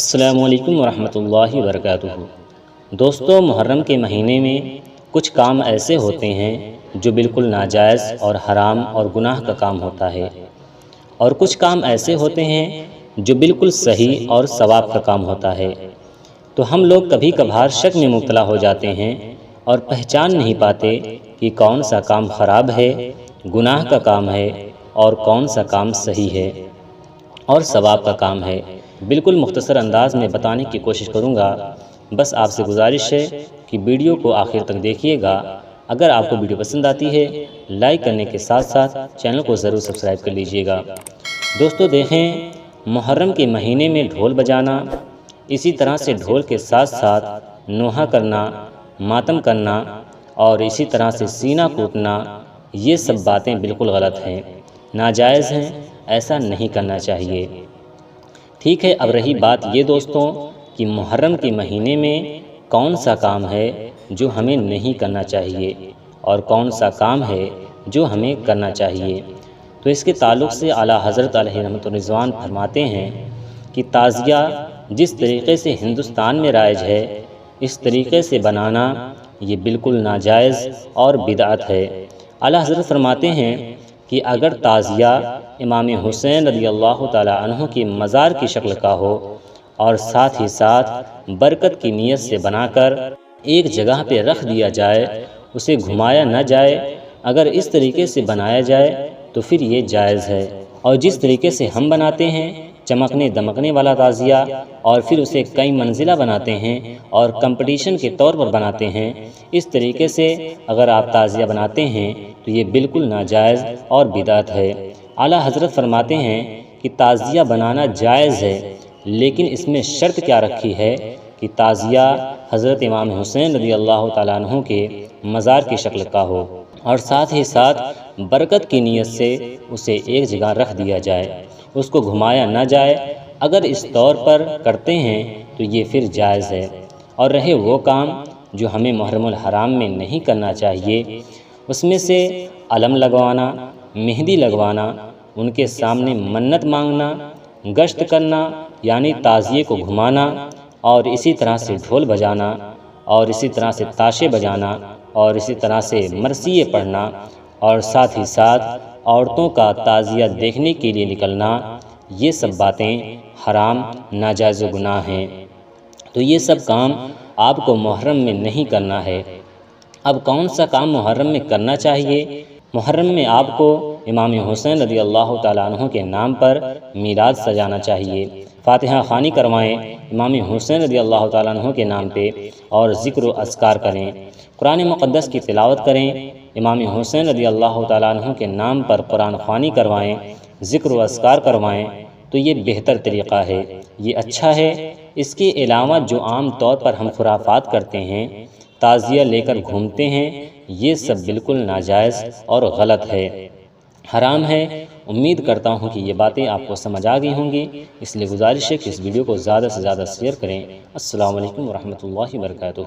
السلام علیکم ورحمۃ اللہ وبرکاتہ۔ دوستو، محرم کے مہینے میں کچھ کام ایسے ہوتے ہیں جو بالکل ناجائز اور حرام اور گناہ کا کام ہوتا ہے، اور کچھ کام ایسے ہوتے ہیں جو بالکل صحیح اور ثواب کا کام ہوتا ہے۔ تو ہم لوگ کبھی کبھار شک میں مبتلا ہو جاتے ہیں اور پہچان نہیں پاتے کہ کون سا کام خراب ہے، گناہ کا کام ہے، اور کون سا کام صحیح ہے اور ثواب کا کام ہے۔ بالکل مختصر انداز میں بتانے کی کوشش کروں گا۔ بس آپ سے گزارش ہے کہ ویڈیو کو آخر تک دیکھیے گا۔ اگر آپ کو ویڈیو پسند آتی ہے، لائک کرنے کے ساتھ ساتھ چینل کو ضرور سبسکرائب کر لیجئے گا۔ دوستو دیکھیں، محرم کے مہینے میں ڈھول بجانا، اسی طرح سے ڈھول کے ساتھ ساتھ نوحہ کرنا، ماتم کرنا، اور اسی طرح سے سینہ کوٹنا، یہ سب باتیں بالکل غلط ہیں، ناجائز ہیں، ایسا نہیں کرنا چاہیے۔ ٹھیک ہے، اب رہی بات یہ دوستوں کہ محرم کے مہینے میں کون سا کام ہے جو ہمیں نہیں کرنا چاہیے اور کون سا کام ہے جو ہمیں کرنا چاہیے۔ تو اس کے تعلق سے اعلیٰ حضرت علیہ رحمۃ الرضوان فرماتے ہیں کہ تعزیہ جس طریقے سے ہندوستان میں رائج ہے، اس طریقے سے بنانا یہ بالکل ناجائز اور بدعت ہے۔ اعلیٰ حضرت فرماتے ہیں کہ اگر تعزیہ امام حسین رضی اللہ تعالیٰ عنہ کی مزار کی شکل کا ہو اور ساتھ ہی ساتھ برکت کی نیت سے بنا کر ایک جگہ پہ رکھ دیا جائے، اسے گھمایا نہ جائے، اگر اس طریقے سے بنایا جائے تو پھر یہ جائز ہے۔ اور جس طریقے سے ہم بناتے ہیں چمکنے دمکنے والا تعزیہ، اور پھر اسے کئی منزلہ بناتے ہیں اور کمپٹیشن کے طور پر بناتے ہیں، اس طریقے سے اگر آپ تعزیہ بناتے ہیں تو یہ بالکل ناجائز اور بدعت ہے۔ اعلیٰ حضرت فرماتے ہیں کہ تعزیہ بنانا جائز ہے، لیکن اس میں شرط کیا رکھی ہے کہ تعزیہ حضرت امام حسین رضی اللہ تعالیٰ عنہ کے مزار کی شکل کا ہو اور ساتھ ہی ساتھ برکت کی نیت سے اسے ایک جگہ رکھ دیا جائے، اس کو گھمایا نہ جائے۔ اگر اس طور پر کرتے ہیں تو یہ پھر جائز ہے۔ اور رہے وہ کام جو ہمیں محرم الحرام میں نہیں کرنا چاہیے، اس میں سے علم لگوانا، مہندی لگوانا، ان کے سامنے منت مانگنا، گشت کرنا یعنی تعزیے کو گھمانا، اور اسی طرح سے ڈھول بجانا، اور اسی طرح سے تاشے بجانا، اور اسی طرح سے مرثیے پڑھنا، اور ساتھ ہی ساتھ عورتوں کا تعزیہ دیکھنے کے لیے نکلنا، یہ سب باتیں حرام، ناجائز و گناہ ہیں۔ تو یہ سب کام آپ کو محرم میں نہیں کرنا ہے۔ اب کون سا کام محرم میں کرنا چاہیے؟ محرم میں آپ کو امام حسین رضی اللہ تعالیٰ عنہ کے نام پر میلاد سجانا چاہیے، فاتحہ خوانی کروائیں امام حسین رضی اللہ تعالیٰ عنہ کے نام پہ، اور ذکر و اذکار کریں، قرآن مقدس کی تلاوت کریں، امام حسین رضی اللہ تعالیٰ عنہ کے نام پر قرآن خوانی کروائیں، ذکر و اذکار کروائیں، تو یہ بہتر طریقہ ہے، یہ اچھا ہے۔ اس کے علاوہ جو عام طور پر ہم خرافات کرتے ہیں، تعزیہ لے کر گھومتے ہیں، یہ سب بالکل ناجائز اور غلط ہے، حرام ہے۔ امید کرتا ہوں کہ یہ باتیں آپ کو سمجھ آ گئی ہوں گی، اس لیے گزارش ہے کہ اس ویڈیو کو زیادہ سے زیادہ شیئر کریں۔ السلام علیکم ورحمۃ اللہ وبرکاتہ۔